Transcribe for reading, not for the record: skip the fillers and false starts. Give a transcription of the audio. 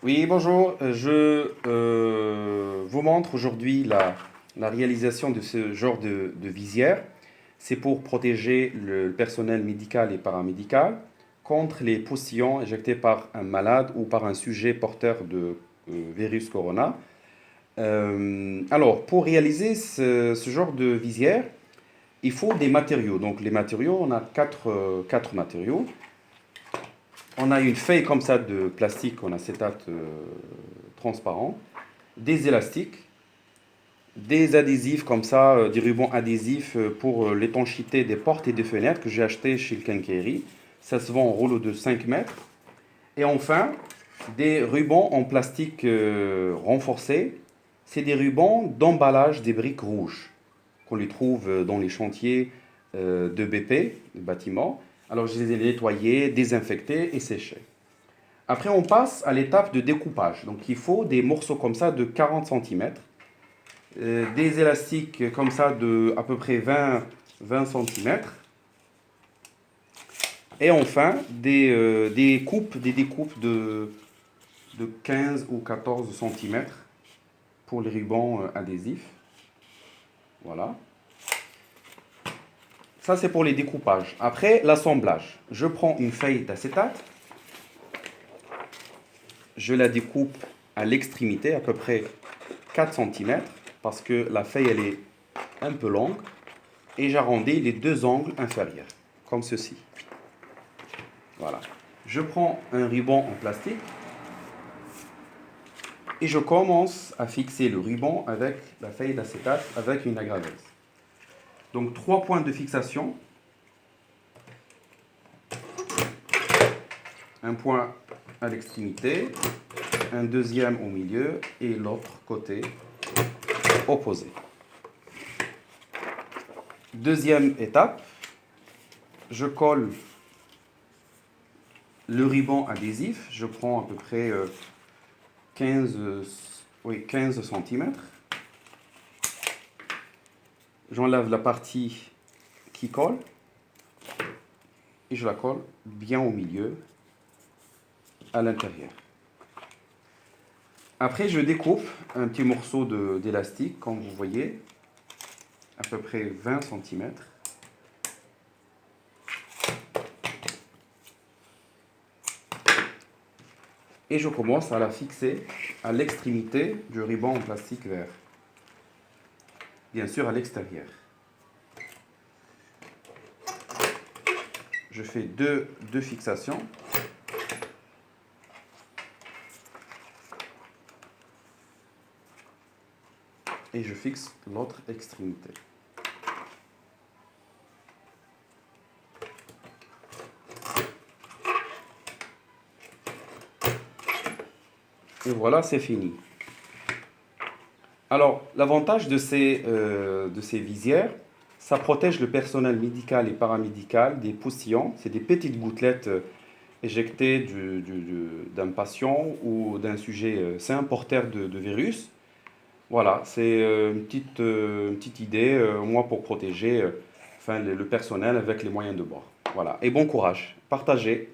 Oui, bonjour. Je vous montre aujourd'hui la réalisation de ce genre de visière. C'est pour protéger le personnel médical et paramédical contre les poussillons éjectés par un malade ou par un sujet porteur de virus corona. Alors, pour réaliser ce genre de visière, il faut des matériaux. Donc, les matériaux, on a quatre matériaux. On a une feuille comme ça de plastique en acétate transparent, des élastiques, des adhésifs comme ça, des rubans adhésifs pour l'étanchéité des portes et des fenêtres que j'ai acheté chez le Quincaillerie. Ça se vend en rouleau de 5 mètres. Et enfin, des rubans en plastique renforcé. C'est des rubans d'emballage des briques rouges qu'on les trouve dans les chantiers de BP, des bâtiments. Alors je les ai nettoyés, désinfectés et séchés. Après, on passe à l'étape de découpage. Donc, il faut des morceaux comme ça de 40 centimètres, des élastiques comme ça de à peu près 20 centimètres, et enfin des découpes de 15 ou 14 centimètres pour les rubans adhésifs. Voilà. Ça, c'est pour les découpages. Après, l'assemblage. Je prends une feuille d'acétate, je la découpe à l'extrémité, à peu près 4 centimètres, parce que la feuille, elle est un peu longue, et j'arrondis les deux angles inférieurs, comme ceci. Voilà. Je prends un ruban en plastique et je commence à fixer le ruban avec la feuille d'acétate avec une agraveuse. Donc 3 points de fixation, un point à l'extrémité, un deuxième au milieu et l'autre côté opposé. Deuxième étape, je colle le ruban adhésif, je prends à peu près 15, 15 cm. J'enlève la partie qui colle et je la colle bien au milieu, à l'intérieur. Après, je découpe un petit morceau d'élastique, comme vous voyez, à peu près 20 cm. Et je commence à la fixer à l'extrémité du ruban en plastique vert. Bien sûr, à l'extérieur. Je fais deux fixations. Et je fixe l'autre extrémité. Et voilà, c'est fini. Alors, l'avantage de ces visières, ça protège le personnel médical et paramédical des poussillons. C'est des petites gouttelettes éjectées d'un patient ou d'un sujet sain porteur de virus. Voilà, c'est une petite idée, au moins pour protéger enfin, le personnel avec les moyens de bord. Voilà, et bon courage. Partagez.